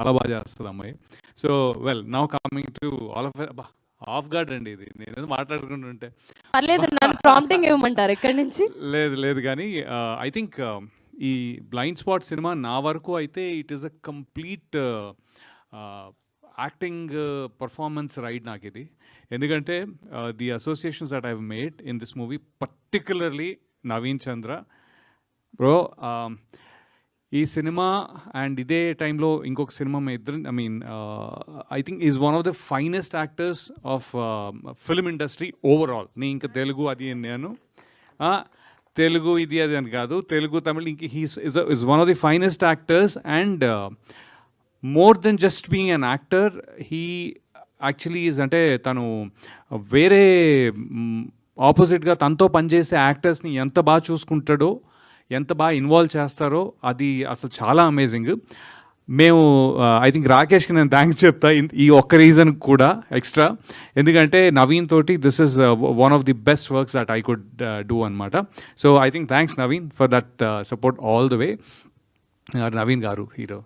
చాలా బాగా చేస్తుంది అమ్మాయి. So well now coming to all of off guard అండి ఇది, నేను మాట్లాడుకుంటుంటే. పర్లేదు, నన్ను ప్రాంప్టింగ్ ఇవ్వమంటారు ఇక్కడి నుంచి? లేదు లేదు, కానీ ఐ థింక్ ఈ బ్లైండ్ స్పాట్ సినిమా నా వరకు అయితే it is a complete acting performance ride నాకు ఇది. ఎందుకంటే the associations that I have made in this movie, particularly Naveen Chandra bro. ఈ సినిమా అండ్ ఇదే టైంలో ఇంకొక సినిమా మీ ఇద్దరు, I mean I think is one of the finest actors of film industry overall. నేను ఇంకా తెలుగు అది నేను తెలుగు ఇది అది అని కాదు, తెలుగు తమిళ్ ఇంక is one of the finest actors. And more than just being an actor, he actually is, అంటే తను వేరే ఆపోజిట్గా తనతో పనిచేసే యాక్టర్స్ని ఎంత బాగా చూసుకుంటాడో, ఎంత బాగా ఇన్వాల్వ్ చేస్తారో అది అసలు చాలా అమేజింగ్. మేము ఐ థింక్ రాకేష్కి నేను థ్యాంక్స్ చెప్తా ఈ ఒక్క రీజన్ కూడా ఎక్స్ట్రా, ఎందుకంటే నవీన్ తోటి this is one of the best works that I could do అనమాట. So I think thanks Naveen for that support all the way. Naveen garu hero.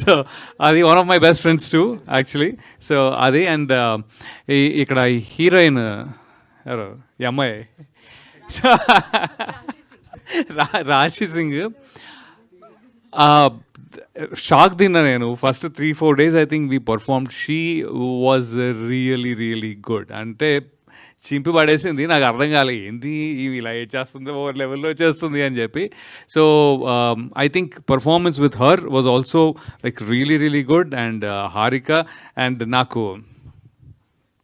So అది one of my best friends too actually. So అది and ఇక్కడ heroine ఎవరు, ఈ అమ్మాయి Rashi Singh. Shock తిన్నా నేను first 3-4 days. I think we performed. She was really really good. అంటే చింపి పడేసింది, నాకు అర్థం కాలేదు ఏంది ఇవి ఇలా ఏడ్ చేస్తుంది, ఓవర్ లెవెల్లో చేస్తుంది అని చెప్పి. So I think performance with her was also like really really good. And Harika and నాకు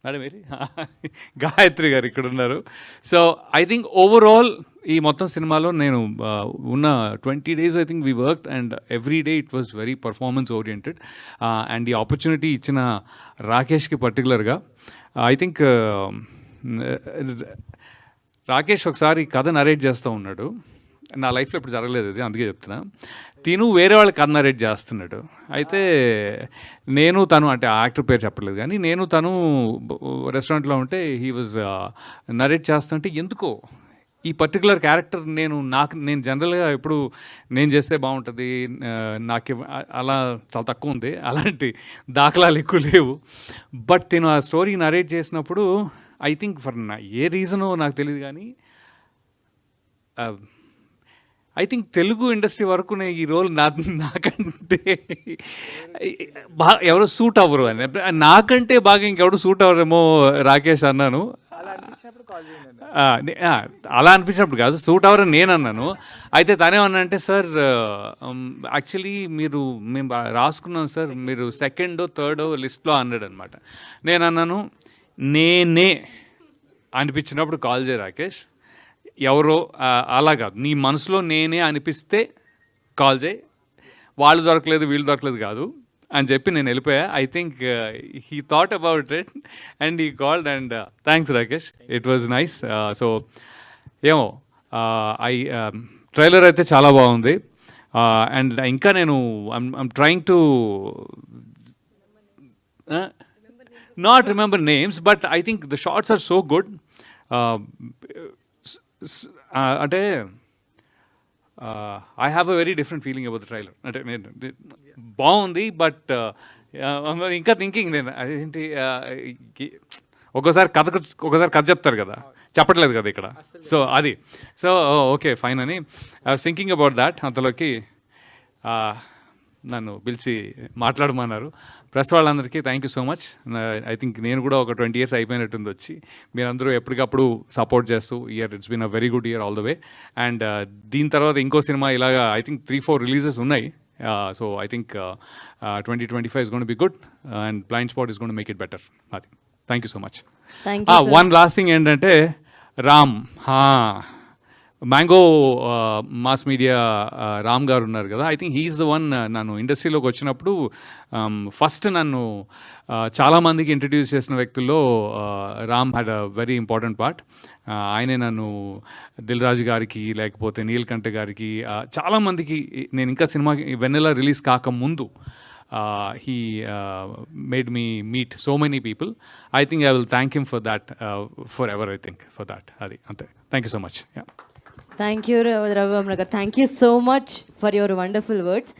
మేడం ఏరి గాయత్రి గారు ఇక్కడ ఉన్నారు. సో ఐ థింక్ ఓవరాల్ ఈ మొత్తం సినిమాలో నేను ఉన్న 20 days I think we worked and every day it was very performance oriented. And ఈ ఆపర్చునిటీ ఇచ్చిన రాకేష్కి పర్టికులర్గా ఐ థింక్ రాకేష్ ఒకసారి కథ నరేట్ చేస్తూ ఉన్నాడు. నా లైఫ్లో ఇప్పుడు జరగలేదు అది, అందుకే చెప్తున్నా. తిను వేరే వాళ్ళకి కథ నరేట్ చేస్తున్నాడు. అయితే నేను తను, అంటే ఆ యాక్టర్ పేరు చెప్పలేదు కానీ, నేను తను రెస్టారెంట్లో ఉంటే హీ వాజ్ నరేట్ చేస్తుంటే ఎందుకో ఈ పర్టికులర్ క్యారెక్టర్ నేను జనరల్గా ఎప్పుడు నేను చేస్తే బాగుంటుంది, నాకు అలా చాలా తక్కువ ఉంది, అలాంటి దాఖలాలు ఎక్కువ లేవు. బట్ నేను ఆ స్టోరీ నరేట్ చేసినప్పుడు ఐ థింక్ ఫర్ ఏ రీజనో నాకు తెలియదు కానీ ఐ థింక్ తెలుగు ఇండస్ట్రీ వరకు ఈ రోల్ నాకంటే బాగా ఎవరో సూట్ అవ్వరు అని, నాకంటే బాగా ఇంకెవరు సూట్ అవ్వరేమో రాకేష్ అన్నాను. అలా అనిపించినప్పుడు కాదు, సూట్ అవ్వరని నేను అన్నాను. అయితే తనేమన్నా అంటే, సార్ యాక్చువల్లీ మేము రాసుకున్నాం సార్, మీరు 2nd or 3rd లిస్ట్లో అన్నాడు అనమాట. నేను అన్నాను, నేనే అనిపించినప్పుడు కాల్ చేయ రాకేష్, ఎవరో అలా కాదు, నీ మనసులో నేనే అనిపిస్తే కాల్ చేయి, వాళ్ళు దొరకలేదు వీళ్ళు దొరకలేదు కాదు అని చెప్పి నేను వెళ్ళిపోయా. I think he thought about it and he called and thanks Rakesh, it was nice. So ఏమో ట్రైలర్ అయితే చాలా బాగుంది. అండ్ ఇంకా నేను I'm trying to not remember names, but I think the shots are so good. అంటే I have a very different feeling about the trailer. అంటే బాగుంది, but ఇంకా థింకింగ్ నేను అదేంటి, ఒకసారి కథ చెప్తారు కదా, చెప్పట్లేదు కదా ఇక్కడ. సో అది ఓకే ఫైన్ అని I was thinking about that. అంతలోకి నన్ను పిలిచి మాట్లాడమన్నారు. ప్రెస్ వాళ్ళందరికీ thank you so much. I think నేను కూడా ఒక 20 years అయిపోయినట్టుంది వచ్చి, మీరందరూ ఎప్పటికప్పుడు సపోర్ట్ చేస్తూ year it's been a very good year all the way. And దీని తర్వాత ఇంకో సినిమా ఇలాగా ఐ థింక్ 3-4 రిలీజెస్ ఉన్నాయి. So I think 2025 is going to be good and Blind Spot is going to make it better. అది thank you so much. One last thing ఏంటంటే, Ram mango mass media Ram garu ఉన్నారు కదా, I think he's the one. నన్ను ఇండస్ట్రీలోకి వచ్చినప్పుడు first నన్ను చాలామందికి introduce చేసిన వ్యక్తుల్లో Ram had a very important part. ఆయనే నన్ను దిల్ రాజు గారికి, లేకపోతే నీలకంఠ గారికి, చాలామందికి నేను ఇంకా సినిమా వెన్నెల రిలీజ్ కాకముందు he made me meet so many people. I think I will thank him for that forever, I think, for that. Adi ante. Thank you so much. Yeah. Thank you Ravivarma garu, thank you so much for your wonderful words.